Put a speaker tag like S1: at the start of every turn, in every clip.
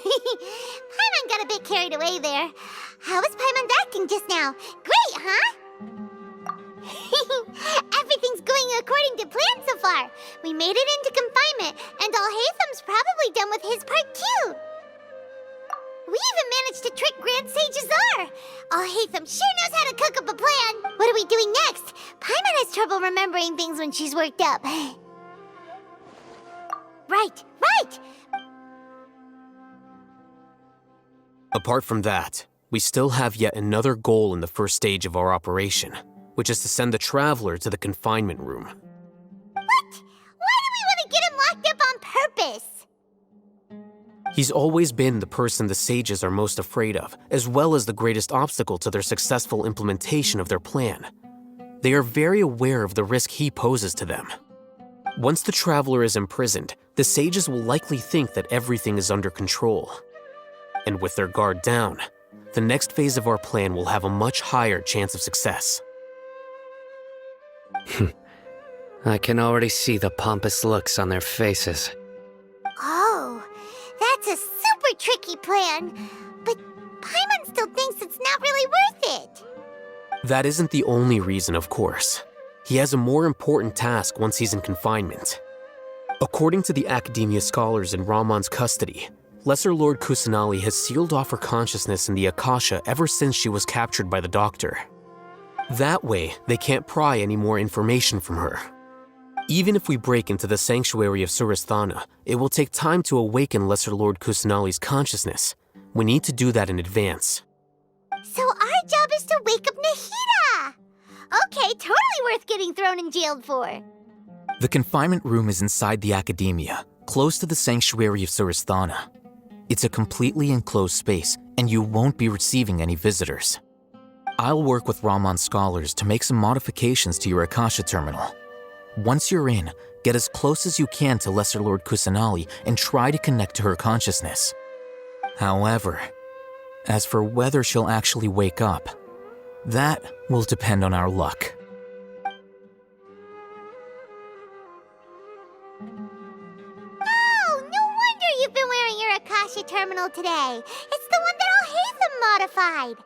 S1: Paimon got a bit carried away there. How was Paimon's acting just now? Great, huh? Everything's going according to plan so far. We made it into confinement, and Alhaitham's probably done with his part too. We even managed to trick Grand Sage Azar. Alhaitham sure knows how to cook up a plan. What are we doing next? Paimon has trouble remembering things when she's worked up. Right.
S2: Apart from that, we still have yet another goal in the first stage of our operation, which is to send the Traveler to the confinement room.
S1: What? Why do we want to get him locked up on purpose?
S2: He's always been the person the sages are most afraid of, as well as the greatest obstacle to their successful implementation of their plan. They are very aware of the risk he poses to them. Once the Traveler is imprisoned, the sages will likely think that everything is under control. And with their guard down, the next phase of our plan will have a much higher chance of success.
S3: I can already see the pompous looks on their faces.
S1: Oh, that's a super tricky plan. But Paimon still thinks it's not really worth it.
S2: That isn't the only reason, of course. He has a more important task once he's in confinement. According to the Academia scholars in Ramon's custody, Lesser Lord Kusanali has sealed off her consciousness in the Akasha ever since she was captured by the Doctor. That way, they can't pry any more information from her. Even if we break into the sanctuary of Surasthana, it will take time to awaken Lesser Lord Kusanali's consciousness. We need to do that in advance.
S1: So our job is to wake up Nahida! Okay, totally worth getting thrown and jailed for.
S4: The confinement room is inside the Academia, close to the sanctuary of Surasthana. It's a completely enclosed space, and you won't be receiving any visitors. I'll work with Ramon's scholars to make some modifications to your Akasha terminal. Once you're in, get as close as you can to Lesser Lord Kusanali and try to connect to her consciousness. However, as for whether she'll actually wake up, that will depend on our luck.
S1: Oh, no wonder you've been wearing your Akasha terminal today. It's the one that Alhaitham modified.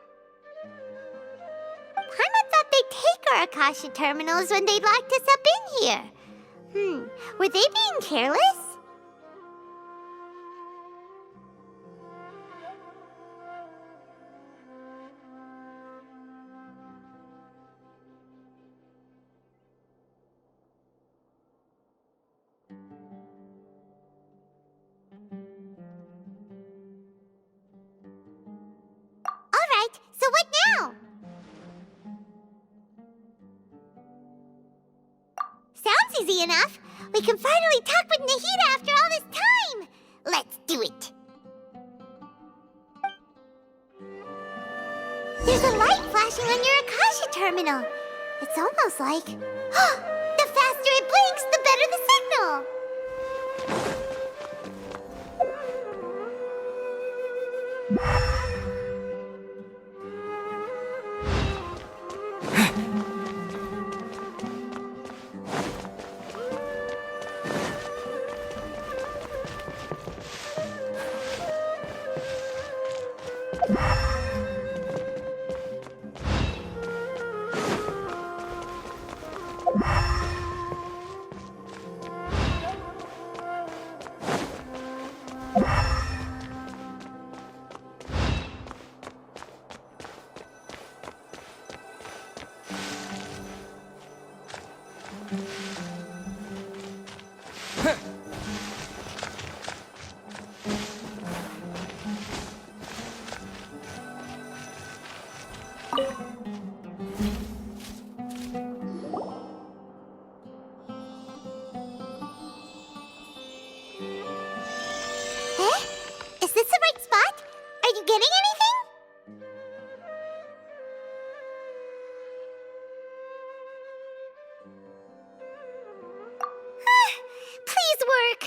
S1: Paimon thought they'd take our Akasha terminals when they locked us up in here. Were they being careless? All right, so what now? Sounds easy enough. We can finally talk with Nahida after all this time. Let's do it. There's a light flashing on your Akasha terminal. It's almost like... the faster it blinks, the better the signal. Is this the right spot? Are you getting anything? Please work.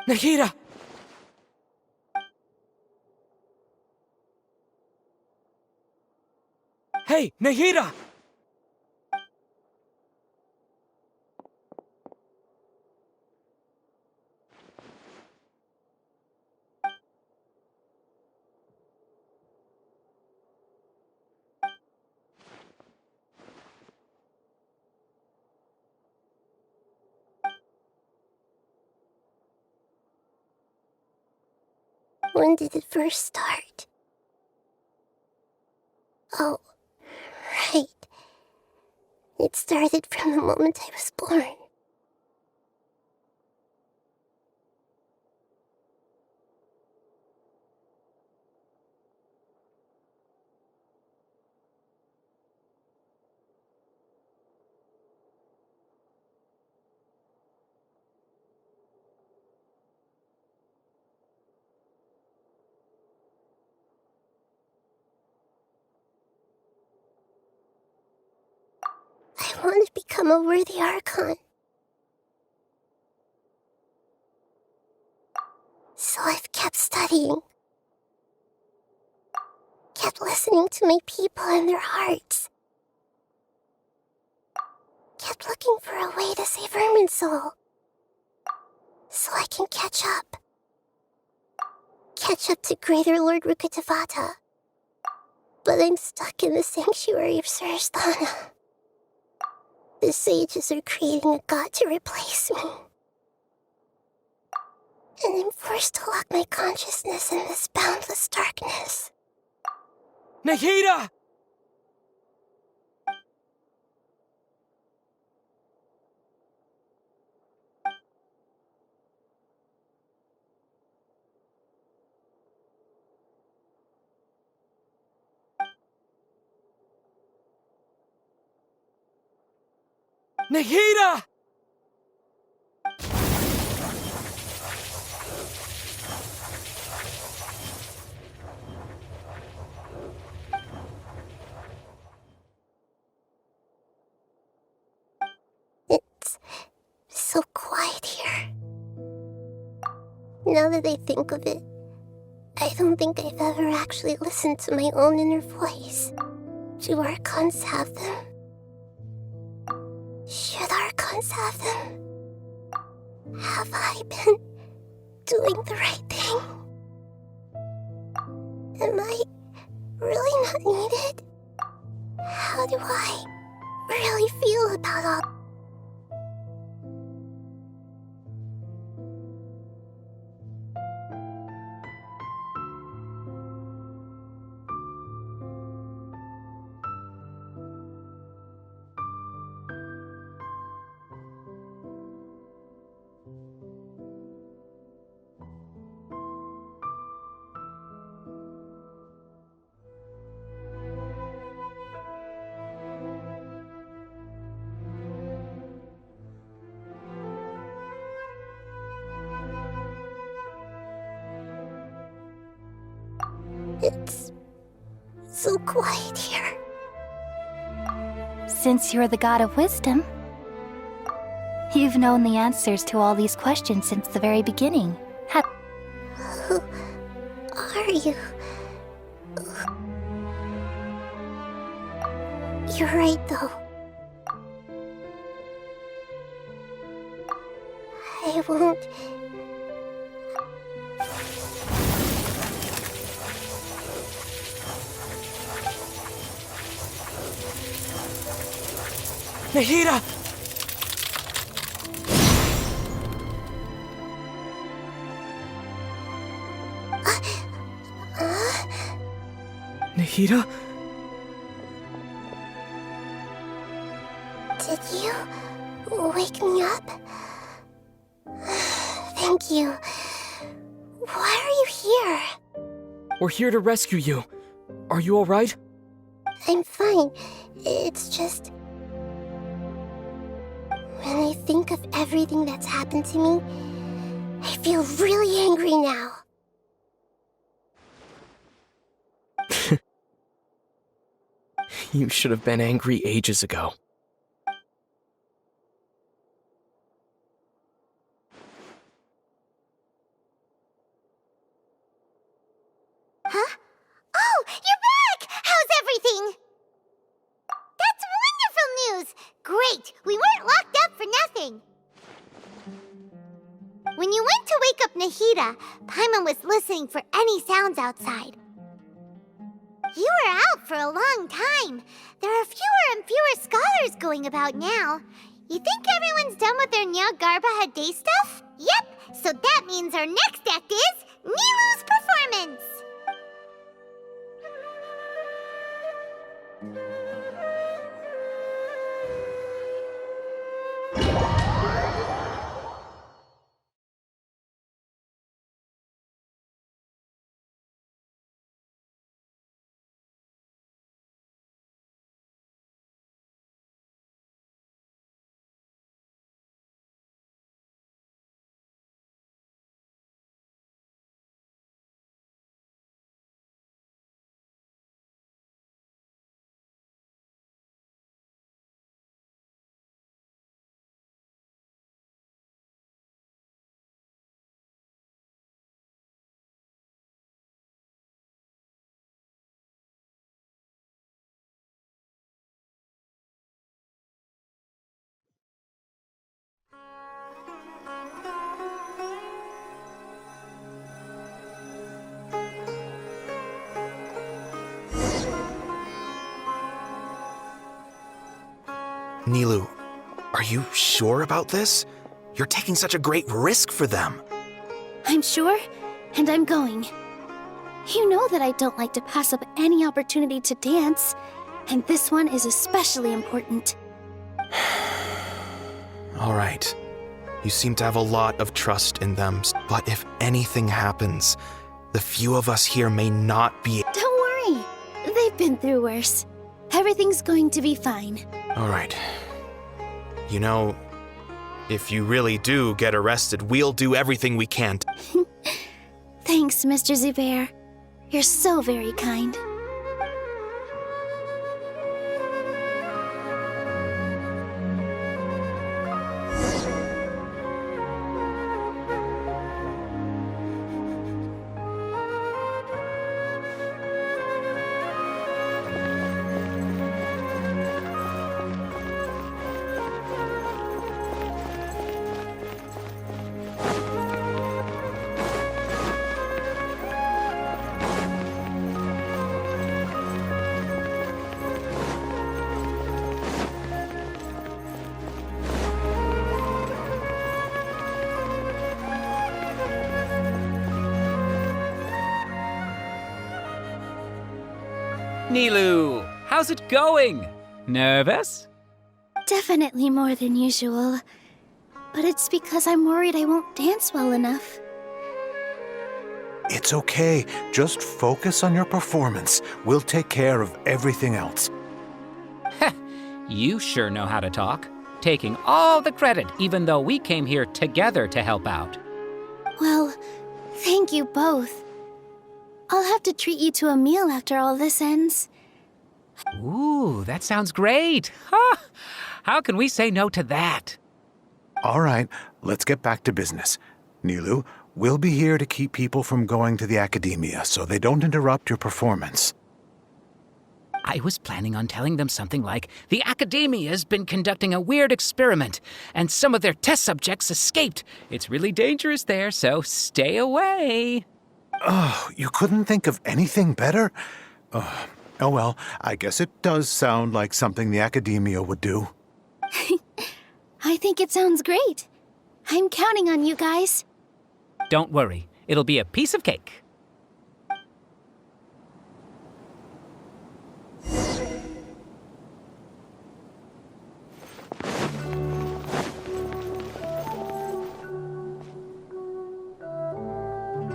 S5: Nahida! Hey, Nahida!
S1: When did it first start? Oh, right. It started from the moment I was born. I want to become a worthy Archon. So I've kept studying. Kept listening to my people and their hearts. Kept looking for a way to save Irminsul. So I can catch up. Catch up to Greater Lord Rukkhadevata. But I'm stuck in the sanctuary of Surasthana. The sages are creating a god to replace me. And I'm forced to lock my consciousness in this boundless darkness.
S5: Nahida! Nahida!
S1: It's so quiet here. Now that I think of it, I don't think I've ever actually listened to my own inner voice. Do Archons have them? Should Archons have them? Have I been doing the right thing? Am I really not needed? How do I really feel about all? It's so quiet here.
S6: Since you're the god of wisdom, you've known the answers to all these questions since the very beginning.
S1: Who are you? You're right, though. I won't.
S5: Nahida! Nahida?
S1: Did you wake me up? Thank you. Why are you here?
S5: We're here to rescue you. Are you alright?
S1: I'm fine. It's just... when I think of everything that's happened to me, I feel really angry now.
S5: You should have been angry ages ago.
S1: Huh? Oh, you're back! How's everything? That's wonderful news! Great! We weren't locked up for nothing! When you went to wake up Nahida, Paimon was listening for any sounds outside. You were out for a long time. There are fewer and fewer scholars going about now. You think everyone's done with their Nya Garbaha day stuff? Yep, so that means our next act is Nilu's performance!
S7: Nilu, are you sure about this? You're taking such a great risk for them.
S6: I'm sure, and I'm going. You know that I don't like to pass up any opportunity to dance, and this one is especially important.
S7: All right. You seem to have a lot of trust in them, but if anything happens, the few of us here may not be...
S6: Don't worry. They've been through worse. Everything's going to be fine.
S7: All right. You know, if you really do get arrested, we'll do everything we can.
S6: Thanks, Mr. Zubair. You're so very kind.
S8: Nilu, how's it going? Nervous?
S6: Definitely more than usual. But it's because I'm worried I won't dance well enough.
S9: It's okay. Just focus on your performance. We'll take care of everything else.
S8: You sure know how to talk. Taking all the credit, even though we came here together to help out.
S6: Well, thank you both. I'll have to treat you to a meal after all this ends.
S8: Ooh, that sounds great. Huh? How can we say no to that?
S9: All right, let's get back to business. Nilu, we'll be here to keep people from going to the academia so they don't interrupt your performance.
S8: I was planning on telling them something like, the Academia's been conducting a weird experiment, and some of their test subjects escaped. It's really dangerous there, so stay away.
S9: Oh, you couldn't think of anything better? Oh well, I guess it does sound like something the academia would do.
S6: I think it sounds great. I'm counting on you guys.
S8: Don't worry, it'll be a piece of cake.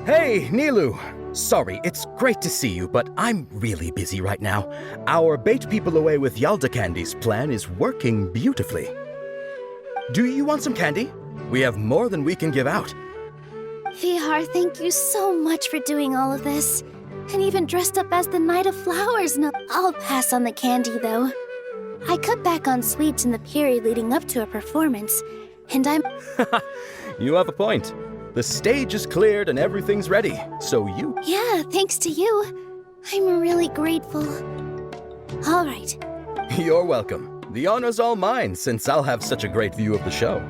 S10: Hey, Nilu! Sorry, it's great to see you, but I'm really busy right now. Our Bait People Away with Yalda Candies plan is working beautifully. Do you want some candy? We have more than we can give out.
S6: Vihar, thank you so much for doing all of this. And even dressed up as the Knight of Flowers. No, I'll pass on the candy, though. I cut back on sweets in the period leading up to a performance, and I'm...
S10: You have a point. The stage is cleared and everything's ready, so you...
S6: Yeah, thanks to you. I'm really grateful. All right.
S10: You're welcome. The honor's all mine, since I'll have such a great view of the show.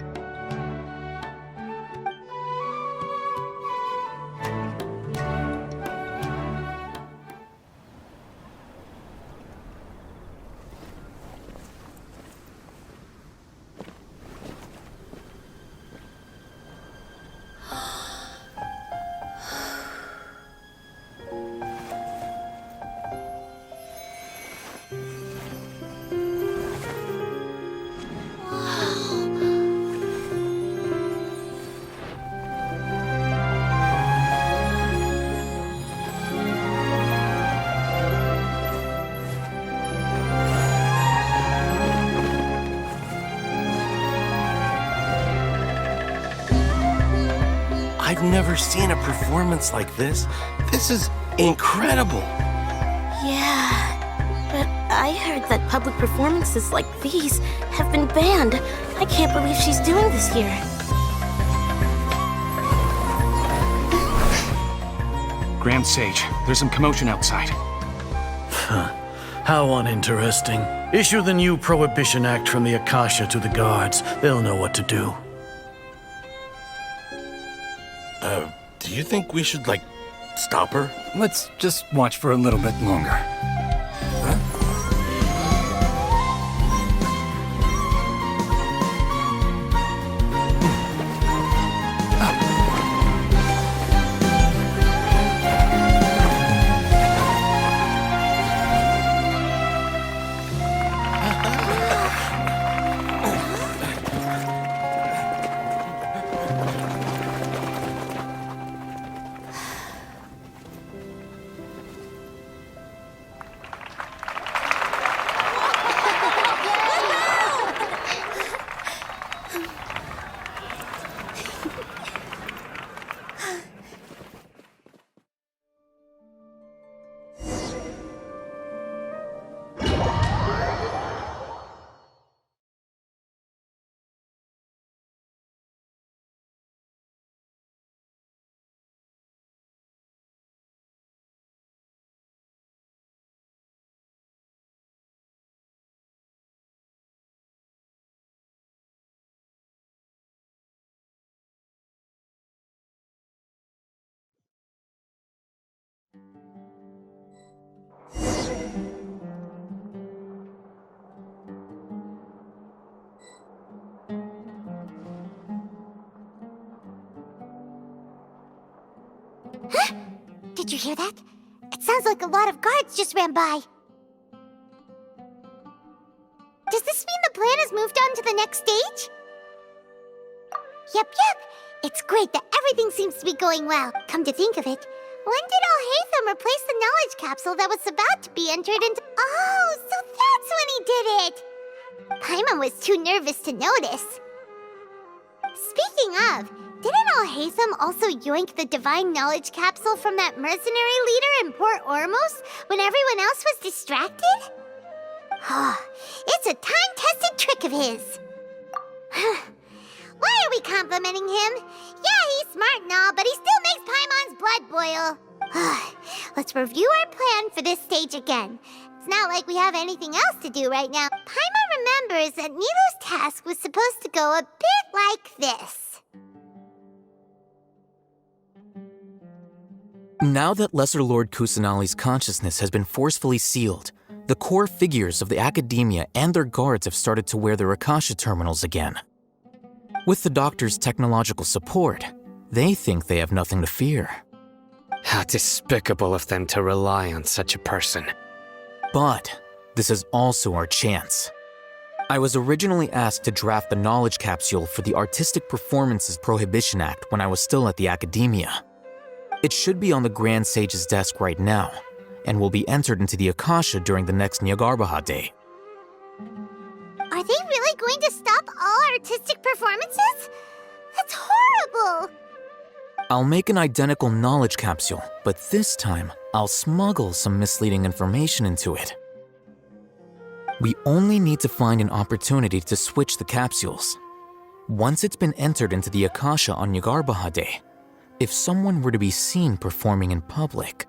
S11: I've never seen a performance like this. This is incredible.
S12: Yeah, but I heard that public performances like these have been banned. I can't believe she's doing this here.
S13: Grand Sage, there's some commotion outside.
S14: How uninteresting. Issue the new Prohibition Act from the Akasha to the guards. They'll know what to do.
S11: Do you think we should, stop her?
S13: Let's just watch for a little bit longer.
S1: Huh? Did you hear that? It sounds like a lot of guards just ran by. Does this mean the plan has moved on to the next stage? Yep. It's great that everything seems to be going well. Come to think of it, when did Alhaitham replace the knowledge capsule that was about to be entered into... Oh, so that's when he did it! Paimon was too nervous to notice. Speaking of, didn't Alhaitham also yoink the divine knowledge capsule from that mercenary leader in Port Ormos when everyone else was distracted? It's a time-tested trick of his. Why are we complimenting him? Yeah, he's smart and all, but he still makes Paimon's blood boil. Let's review our plan for this stage again. It's not like we have anything else to do right now. Paimon remembers that Nilou's task was supposed to go a bit like this.
S4: Now that Lesser Lord Kusanali's consciousness has been forcefully sealed, the core figures of the academia and their guards have started to wear their Akasha terminals again. With the doctor's technological support, they think they have nothing to fear.
S3: How despicable of them to rely on such a person.
S4: But this is also our chance. I was originally asked to draft the knowledge capsule for the Artistic Performances Prohibition Act when I was still at the academia. It should be on the Grand Sage's desk right now, and will be entered into the Akasha during the next Nyargarbaha Day.
S1: Are they really going to stop all artistic performances? That's horrible!
S4: I'll make an identical knowledge capsule, but this time I'll smuggle some misleading information into it. We only need to find an opportunity to switch the capsules. Once it's been entered into the Akasha on Nyargarbaha Day, if someone were to be seen performing in public,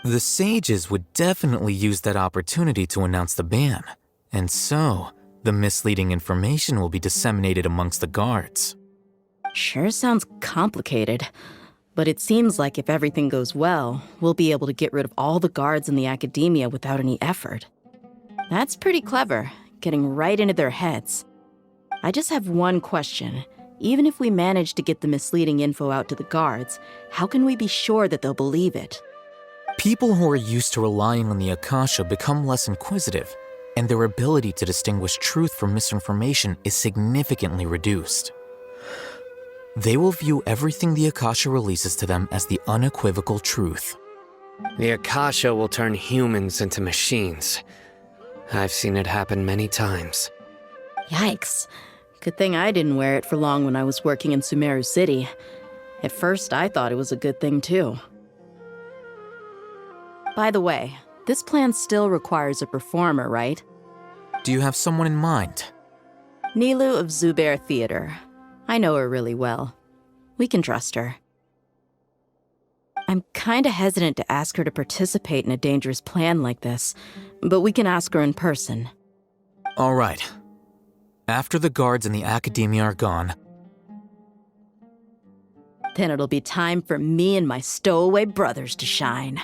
S4: the sages would definitely use that opportunity to announce the ban, and so the misleading information will be disseminated amongst the guards.
S15: Sure sounds complicated, but it seems like if everything goes well, we'll be able to get rid of all the guards in the academia without any effort. That's pretty clever, getting right into their heads. I just have one question. Even if we manage to get the misleading info out to the guards, how can we be sure that they'll believe it?
S4: People who are used to relying on the Akasha become less inquisitive, and their ability to distinguish truth from misinformation is significantly reduced. They will view everything the Akasha releases to them as the unequivocal truth.
S3: The Akasha will turn humans into machines. I've seen it happen many times.
S15: Yikes. Good thing I didn't wear it for long when I was working in Sumeru City. At first, I thought it was a good thing too. By the way, this plan still requires a performer, right?
S4: Do you have someone in mind?
S15: Nilu of Zubair Theater. I know her really well. We can trust her. I'm kinda hesitant to ask her to participate in a dangerous plan like this, but we can ask her in person.
S4: All right. After the guards in the academia are gone,
S15: then it'll be time for me and my stowaway brothers to shine.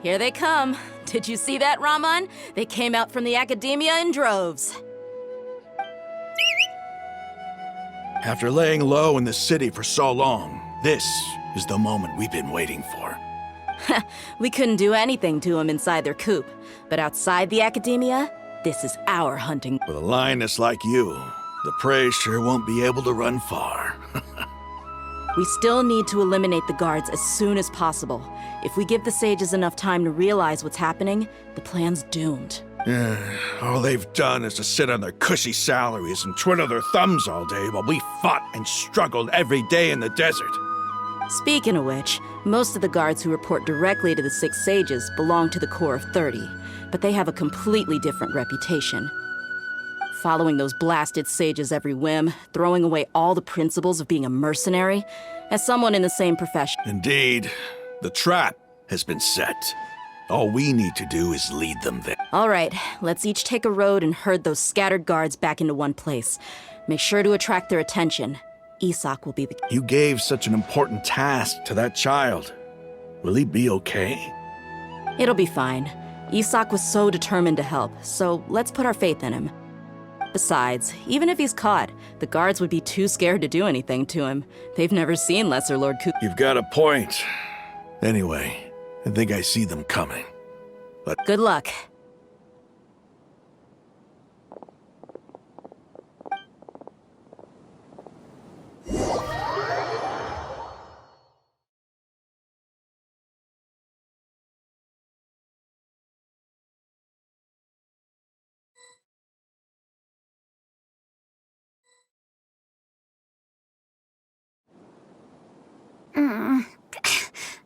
S15: Here they come. Did you see that, Raman? They came out from the academia in droves.
S14: After laying low in the city for so long, this is the moment we've been waiting for.
S15: We couldn't do anything to them inside their coop, but outside the academia, this is our hunting.
S14: With a lioness like you, the prey sure won't be able to run far.
S15: We still need to eliminate the guards as soon as possible. If we give the sages enough time to realize what's happening, the plan's doomed.
S14: All they've done is to sit on their cushy salaries and twiddle their thumbs all day while we fought and struggled every day in the desert.
S15: Speaking of which, most of the guards who report directly to the 6 sages belong to the Corps of 30, but they have a completely different reputation. Following those blasted sages every whim, throwing away all the principles of being a mercenary, as someone in the same profession.
S14: Indeed, the trap has been set. All we need to do is lead them there.
S15: All right, let's each take a road and herd those scattered guards back into one place. Make sure to attract their attention. Isak will be the...
S14: You gave such an important task to that child. Will he be okay?
S15: It'll be fine. Isak was so determined to help, so let's put our faith in him. Besides, even if he's caught, the guards would be too scared to do anything to him. They've never seen Lesser Lord Ku...
S14: You've got a point. Anyway, I think I see them coming. But
S15: good luck.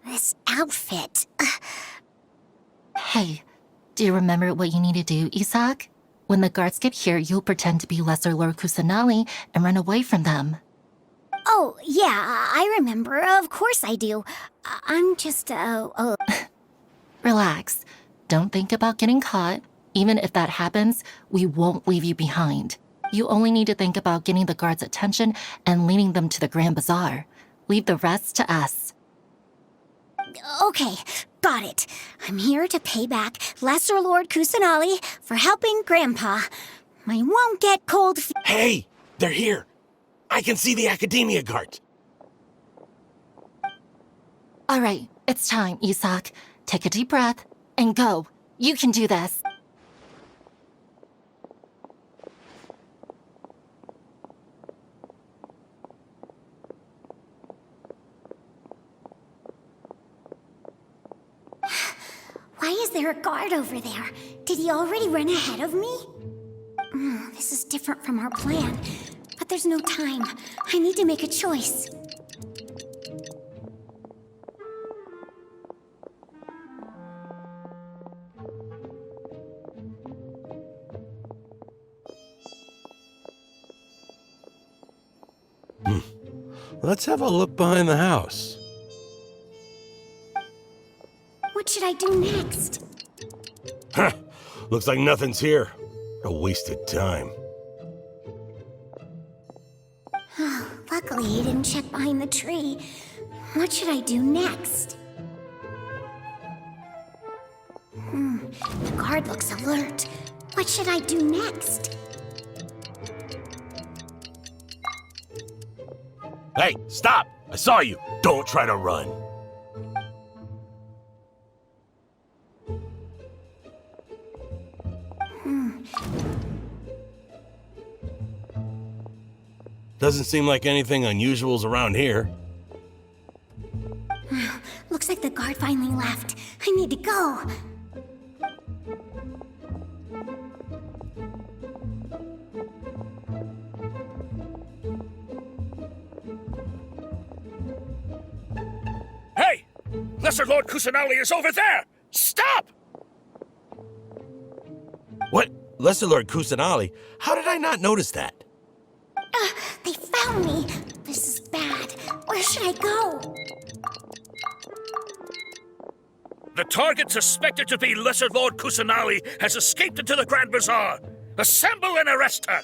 S1: This outfit.
S16: Hey, do you remember what you need to do, Isak? When the guards get here, you'll pretend to be Lesser Lord Kusanali and run away from them.
S1: Oh, yeah, I remember. Of course I do. I'm just,
S16: Relax. Don't think about getting caught. Even if that happens, we won't leave you behind. You only need to think about getting the guards' attention and leading them to the Grand Bazaar. Leave the rest to us.
S1: Okay, Got it. I'm here to pay back Lesser Lord Kusanali for helping Grandpa. I won't get cold feet.
S11: Hey! They're here! I can see the Academia guard!
S16: All right, it's time, Isak. Take a deep breath and go. You can do this.
S1: Why is there a guard over there? Did he already run ahead of me? This is different from our plan. But there's no time. I need to make a choice.
S11: Let's have a look behind the house.
S1: What should I do next?
S11: Huh. Looks like nothing's here. A wasted time.
S1: Luckily, he didn't check behind the tree. What should I do next? The guard looks alert. What should I do next?
S11: Hey, stop! I saw you! Don't try to run. Doesn't seem like anything unusual's around here.
S1: Looks like the guard finally left. I need to go.
S14: Hey! Lesser Lord Kusanali is over there! Stop!
S11: What? Lesser Lord Kusanali? How did I not notice that?
S1: They found me. This is bad. Where should I go?
S14: The target suspected to be Lesser Lord Kusanali has escaped into the Grand Bazaar. Assemble and arrest her!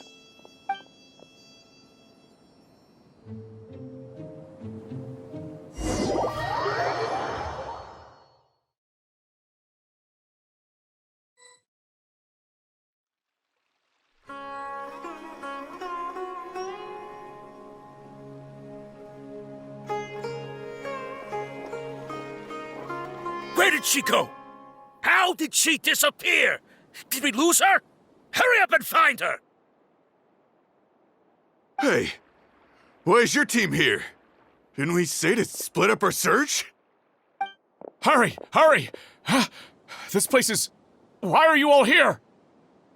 S14: Where did she go? How did she disappear? Did we lose her? Hurry up and find her!
S17: Hey, why is your team here? Didn't we say to split up our search?
S13: Hurry! Hurry! This place is... Why are you all here?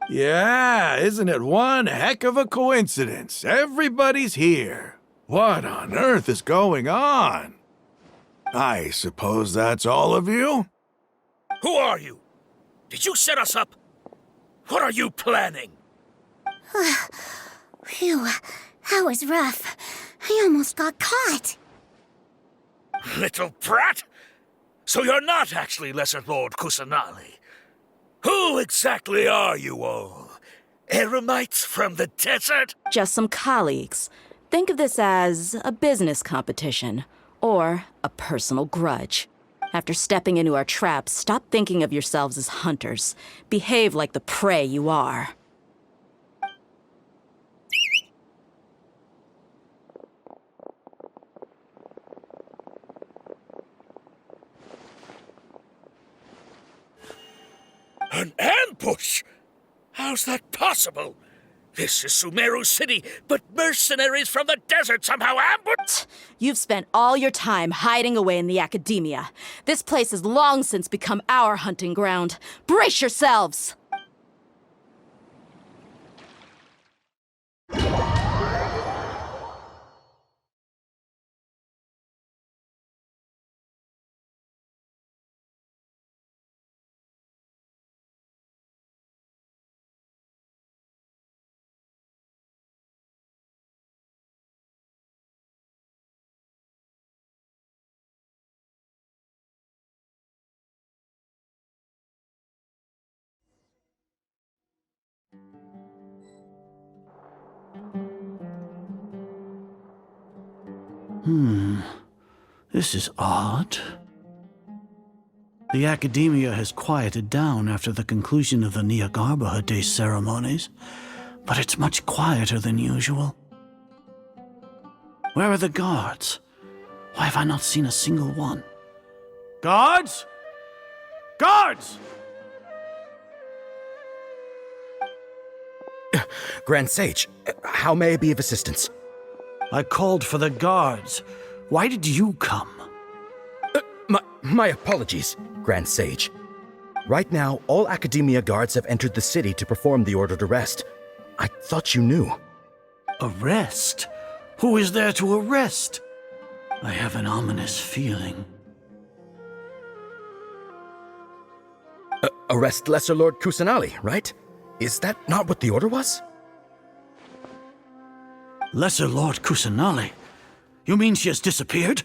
S14: Yeah, isn't it one heck of a coincidence? Everybody's here. What on earth is going on? I suppose that's all of you? Who are you? Did you set us up? What are you planning?
S1: Phew, that was rough. I almost got caught.
S14: Little brat! So you're not actually Lesser Lord Kusanali. Who exactly are you all? Eremites from the desert?
S15: Just some colleagues. Think of this as a business competition, or a personal grudge. After stepping into our traps, stop thinking of yourselves as hunters. Behave like the prey you are.
S14: An ambush? How's that possible? This is Sumeru City, but mercenaries from the desert somehow ambushed?
S15: You've spent all your time hiding away in the academia. This place has long since become our hunting ground. Brace yourselves!
S18: This is odd. The academia has quieted down after the conclusion of the Niagarbha Day ceremonies, but it's much quieter than usual. Where are the guards? Why have I not seen a single one? Guards? Guards!
S10: Grand Sage, how may I be of assistance?
S18: I called for the guards. Why did you come?
S10: My apologies, Grand Sage. Right now, all Academia guards have entered the city to perform the ordered arrest. I thought you knew.
S18: Arrest? Who is there to arrest? I have an ominous feeling.
S10: Arrest Lesser Lord Kusanali, right? Is that not what the order was?
S18: Lesser Lord Kusanali? You mean she has disappeared?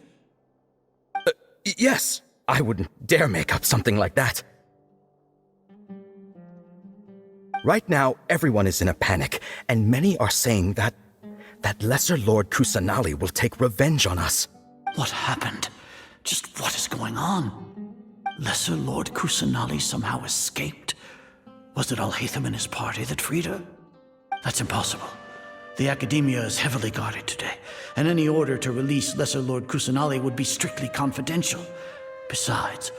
S10: Yes. I wouldn't dare make up something like that. Right now, everyone is in a panic, and many are saying that Lesser Lord Kusanali will take revenge on us.
S18: What happened? Just what is going on? Lesser Lord Kusanali somehow escaped? Was it Alhaitham and his party that freed her? That's impossible. The Academia is heavily guarded today, and any order to release Lesser Lord Kusanali would be strictly confidential. Besides,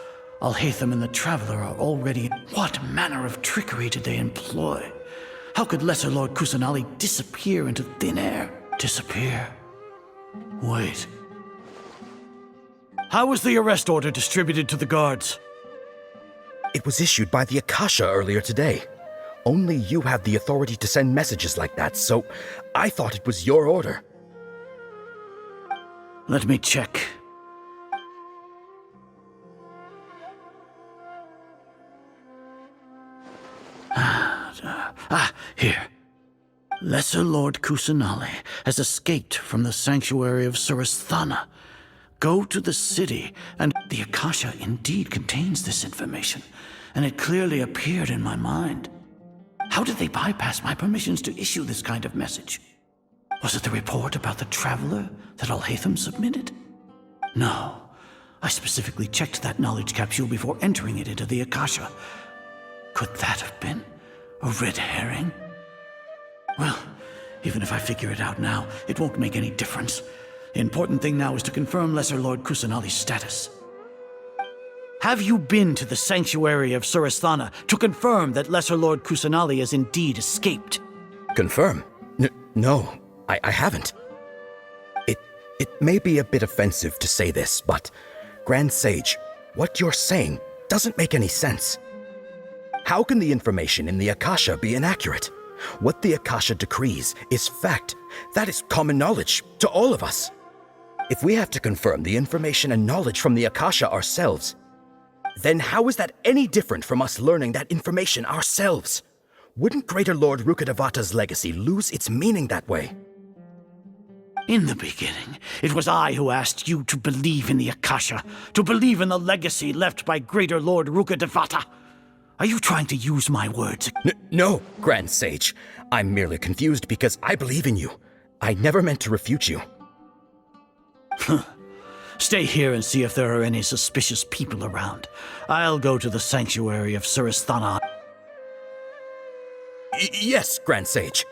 S18: Alhaitham and the Traveler are already... What manner of trickery did they employ? How could Lesser Lord Kusanali disappear into thin air? Disappear? Wait. How was the arrest order distributed to the guards?
S10: It was issued by the Akasha earlier today. Only you have the authority to send messages like that, so I thought it was your order.
S18: Let me check. Here. Lesser Lord Kusanali has escaped from the sanctuary of Surasthana. Go to the city, and the Akasha indeed contains this information, and it clearly appeared in my mind. How did they bypass my permissions to issue this kind of message? Was it the report about the Traveler that Alhaitham submitted? No. I specifically checked that knowledge capsule before entering it into the Akasha. Could that have been a red herring? Well, even if I figure it out now, it won't make any difference. The important thing now is to confirm Lesser Lord Kusanali's status. Have you been to the sanctuary of Surasthana to confirm that Lesser Lord Kusanali has indeed escaped?
S10: Confirm? No, I haven't. It may be a bit offensive to say this, but Grand Sage, what you're saying doesn't make any sense. How can the information in the Akasha be inaccurate? What the Akasha decrees is fact. That is common knowledge to all of us. If we have to confirm the information and knowledge from the Akasha ourselves, then how is that any different from us learning that information ourselves? Wouldn't Greater Lord Rukkhadevata's legacy lose its meaning that way?
S18: In the beginning, it was I who asked you to believe in the Akasha, to believe in the legacy left by Greater Lord Rukkhadevata. Are you trying to use my words?
S10: No, Grand Sage. I'm merely confused because I believe in you. I never meant to refute you.
S18: Stay here and see if there are any suspicious people around. I'll go to the sanctuary of Surasthana.
S10: Yes, Grand Sage.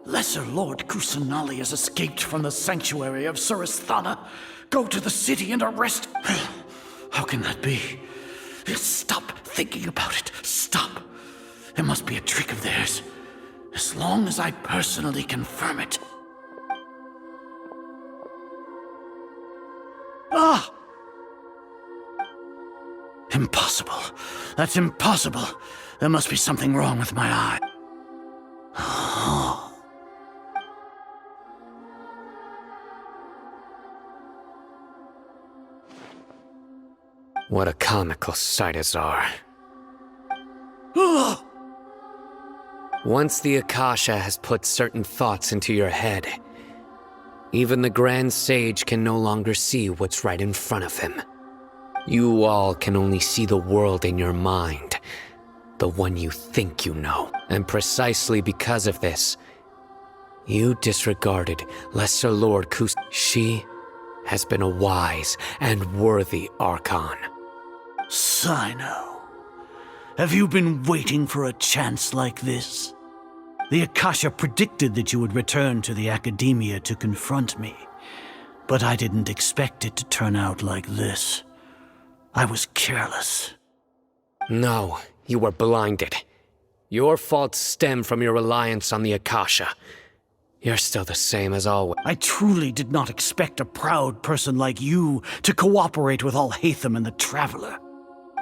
S18: Lesser Lord Kusanali has escaped from the sanctuary of Surasthana. Go to the city and arrest... How can that be? Stop thinking about it. Stop. It must be a trick of theirs. As long as I personally confirm it. Ah! Impossible. That's impossible. There must be something wrong with my eye.
S3: What a comical sight, Azar. Once the Akasha has put certain thoughts into your head, even the Grand Sage can no longer see what's right in front of him. You all can only see the world in your mind, the one you think you know. And precisely because of this, you disregarded Lesser Lord Kus. She has been a wise and worthy Archon.
S18: Sino, have you been waiting for a chance like this? The Akasha predicted that you would return to the Academia to confront me, but I didn't expect it to turn out like this. I was careless.
S3: No, you were blinded. Your faults stem from your reliance on the Akasha. You're still the same as always.
S18: I truly did not expect a proud person like you to cooperate with Alhaitham and the Traveler.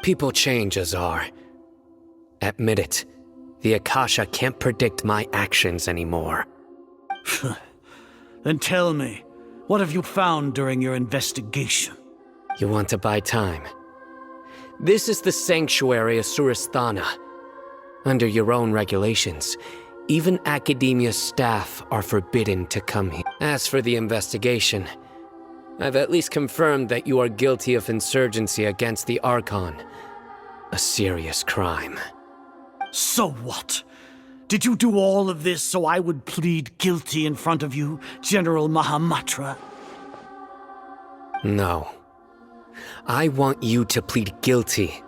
S3: People change, Azar. Admit it. The Akasha can't predict my actions anymore.
S18: Then tell me, what have you found during your investigation?
S3: You want to buy time? This is the sanctuary of Surasthana. Under your own regulations, even Academia staff are forbidden to come here. As for the investigation, I've at least confirmed that you are guilty of insurgency against the Archon. A serious crime.
S18: So what? Did you do all of this so I would plead guilty in front of you, General Mahamatra?
S3: No. I want you to plead guilty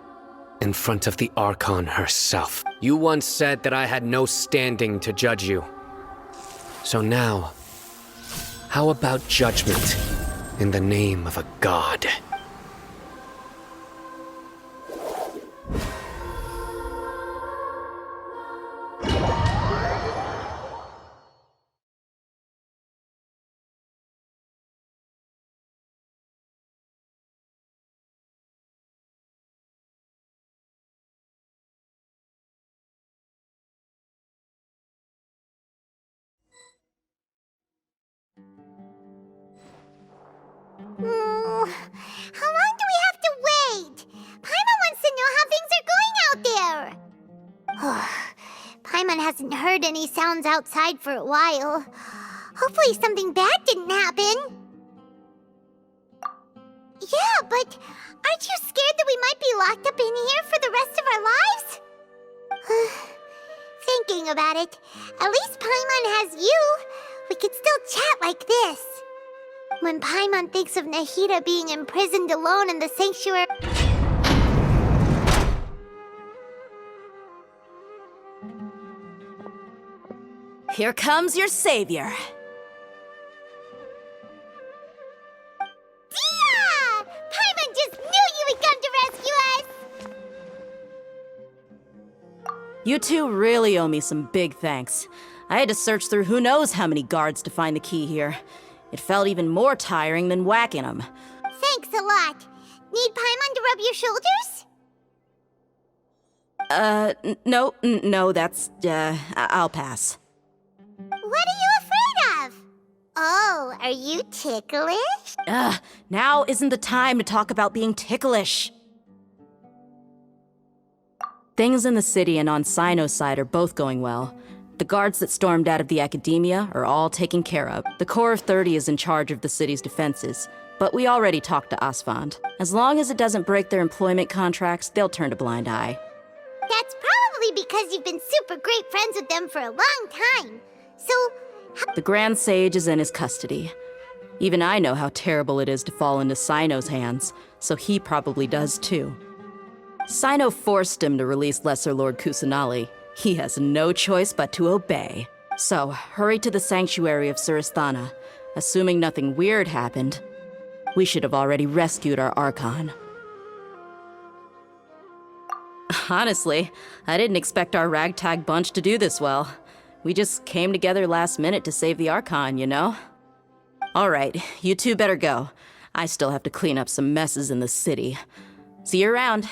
S3: in front of the Archon herself. You once said that I had no standing to judge you. So now, how about judgment in the name of a god?
S1: How long do we have to wait? Paimon wants to know how things are going out there. Paimon hasn't heard any sounds outside for a while. Hopefully something bad didn't happen. Yeah, but aren't you scared that we might be locked up in here for the rest of our lives? Thinking about it, at least Paimon has you. We could still chat like this. When Paimon thinks of Nahida being imprisoned alone in the sanctuary...
S19: Here comes your savior.
S1: Dia! Paimon just knew you would come to rescue us!
S15: You two really owe me some big thanks. I had to search through who knows how many guards to find the key here. It felt even more tiring than whacking them.
S1: Thanks a lot. Need Paimon to rub your shoulders?
S15: No, that's, I'll pass.
S1: What are you afraid of? Oh, are you ticklish?
S15: Now isn't the time to talk about being ticklish. Things in the city and on Sino's side are both going well. The guards that stormed out of the Academia are all taken care of. The Corps of 30 is in charge of the city's defenses, but we already talked to Asfand. As long as it doesn't break their employment contracts, they'll turn a blind eye.
S1: That's probably because you've been super great friends with them for a long time. So...
S15: The Grand Sage is in his custody. Even I know how terrible it is to fall into Sino's hands, so he probably does too. Sino forced him to release Lesser Lord Kusanali. He has no choice but to obey. So, hurry to the sanctuary of Surasthana. Assuming nothing weird happened, we should have already rescued our Archon. Honestly, I didn't expect our ragtag bunch to do this well. We just came together last minute to save the Archon, you know? Alright, you two better go. I still have to clean up some messes in the city. See you around.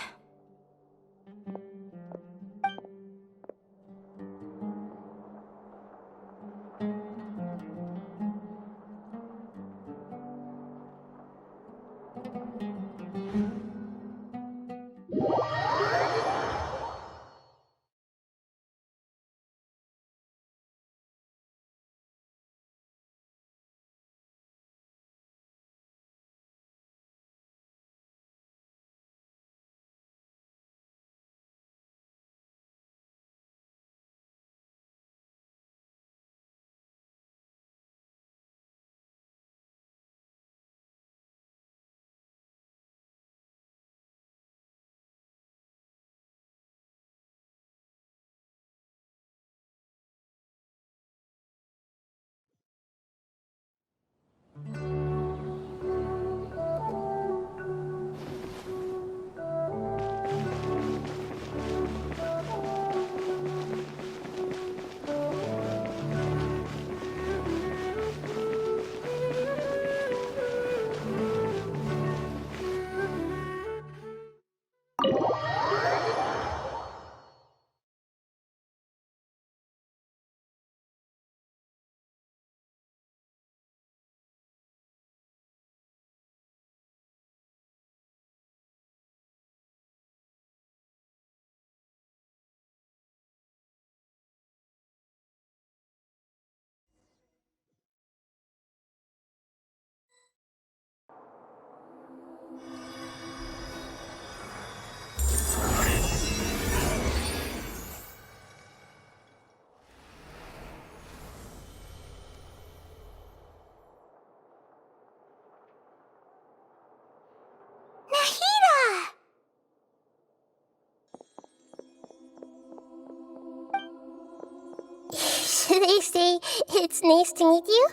S1: They say it's nice to meet you.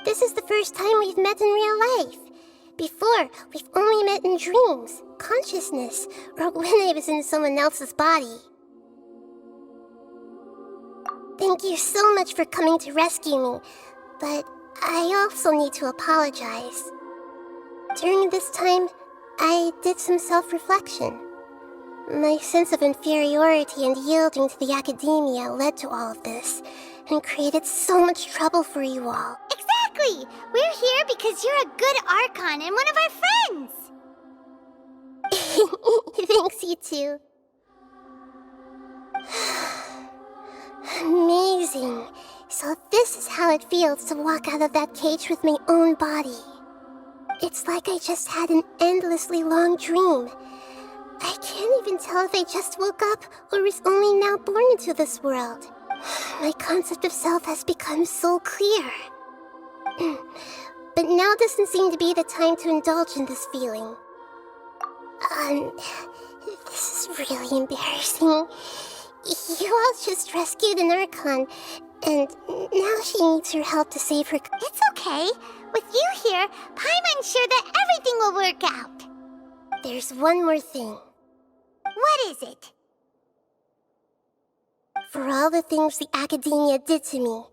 S1: This is the first time we've met in real life. Before, we've only met in dreams, consciousness, or when I was in someone else's body. Thank you so much for coming to rescue me, but I also need to apologize. During this time, I did some self-reflection. My sense of inferiority and yielding to the academia led to all of this, and created so much trouble for you all. Exactly! We're here because you're a good Archon and one of our friends! Thanks, you two. Amazing. So this is how it feels to walk out of that cage with my own body. It's like I just had an endlessly long dream. I can't even tell if I just woke up or was only now born into this world. My concept of self has become so clear. But now doesn't seem to be the time to indulge in this feeling. This is really embarrassing. You all just rescued an Archon, and now she needs your help to save her. It's okay. With you here, Paimon's sure that everything will work out. There's one more thing. What is it? For all the things the Academia did to me,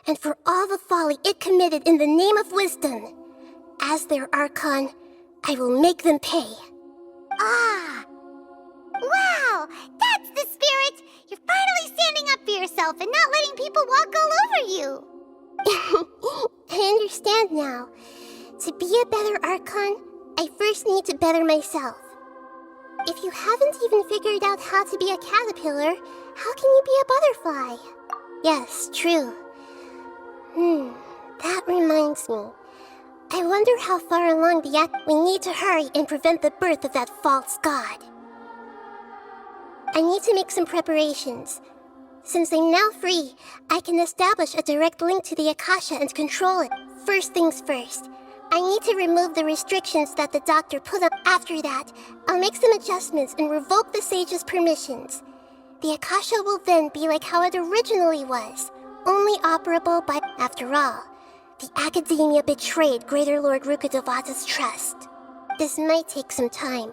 S1: and for all the folly it committed in the name of wisdom, as their Archon, I will make them pay. Ah! Wow! That's the spirit! You're finally standing up for yourself and not letting people walk all over you! I understand now. To be a better Archon, I first need to better myself. If you haven't even figured out how to be a caterpillar, how can you be a butterfly? Yes, true. That reminds me. I wonder how far along the act we need to hurry and prevent the birth of that false god. I need to make some preparations. Since I'm now free, I can establish a direct link to the Akasha and control it. First things first, I need to remove the restrictions that the doctor put up. After that, I'll make some adjustments and revoke the sage's permissions. The Akasha will then be like how it originally was, only operable by... After all, the Academia betrayed Greater Lord Rukkhadevata's trust. This might take some time.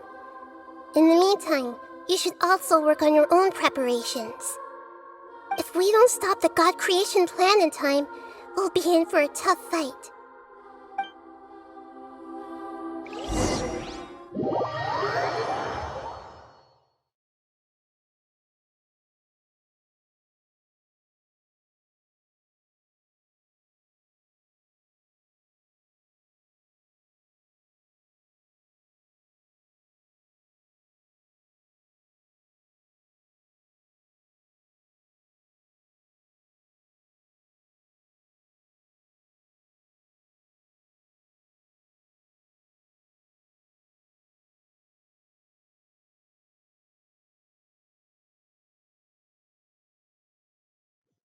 S1: In the meantime, you should also work on your own preparations. If we don't stop the God creation plan in time, we'll be in for a tough fight.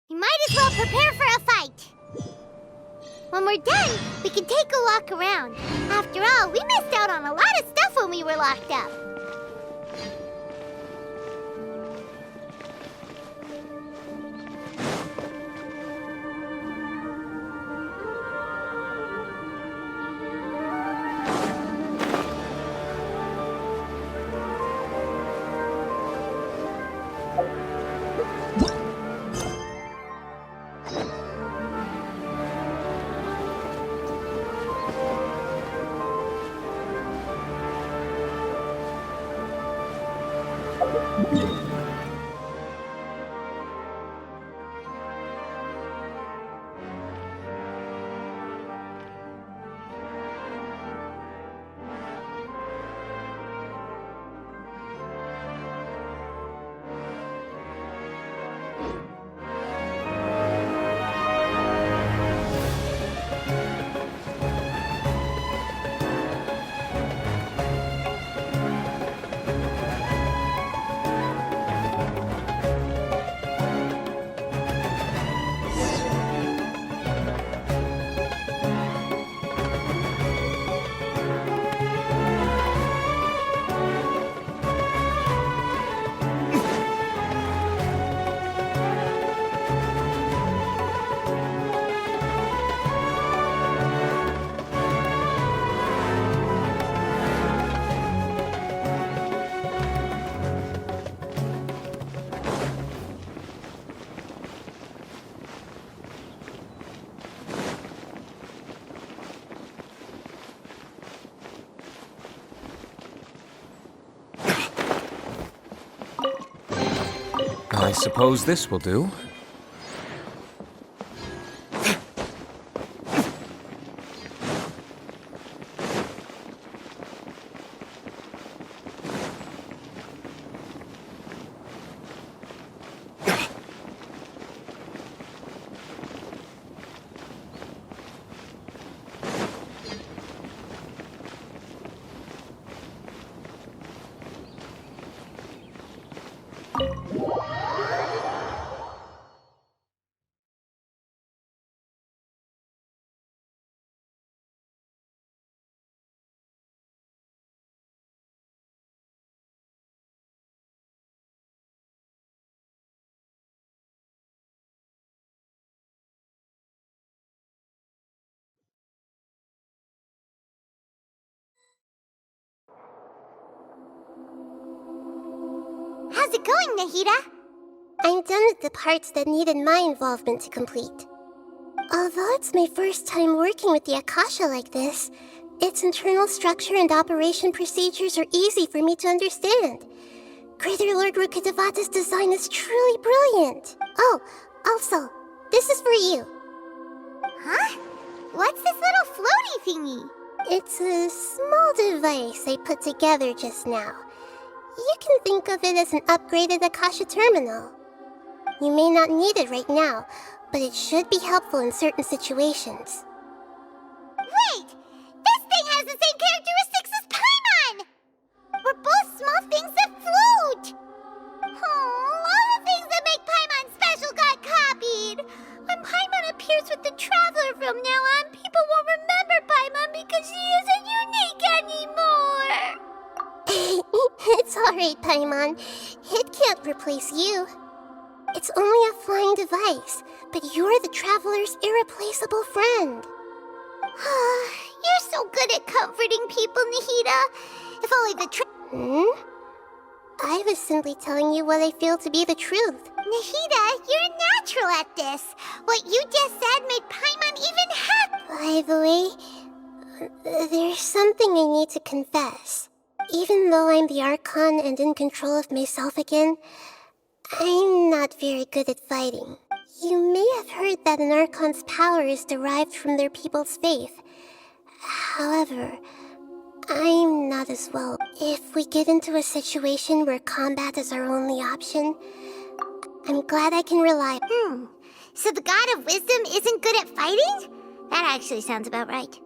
S1: We might as well prepare for a fight. When we're done, we can take a walk around. After all, we missed out on a lot of stuff when we were locked up.
S8: I suppose this will do.
S1: How's it going, Nahida? I'm done with the parts that needed my involvement to complete. Although it's my first time working with the Akasha like this, its internal structure and operation procedures are easy for me to understand. Greater Lord Rukkhadevata's design is truly brilliant. Oh, also, this is for you. Huh? What's this little floaty thingy? It's a small device I put together just now. You can think of it as an upgraded Akasha terminal. You may not need it right now, but it should be helpful in certain situations. Wait! This thing has the same characteristics as Paimon! We're both small things that float! Oh, all the things that make Paimon special got copied! When Paimon appears with the Traveler from now on, people won't remember Paimon because she isn't unique anymore! It's alright, Paimon. It can't replace you. It's only a flying device, but you're the Traveler's irreplaceable friend. You're so good at comforting people, Nahida. If only I was simply telling you what I feel to be the truth. Nahida, you're natural at this. What you just said made Paimon even happy. By the way, there's something I need to confess. Even though I'm the Archon and in control of myself again, I'm not very good at fighting. You may have heard that an Archon's power is derived from their people's faith. However, I'm not as well. If we get into a situation where combat is our only option, I'm glad I can rely. So the God of Wisdom isn't good at fighting? That actually sounds about right.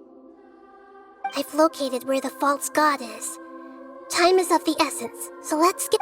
S1: I've located where the false god is. Time is of the essence, so let's get...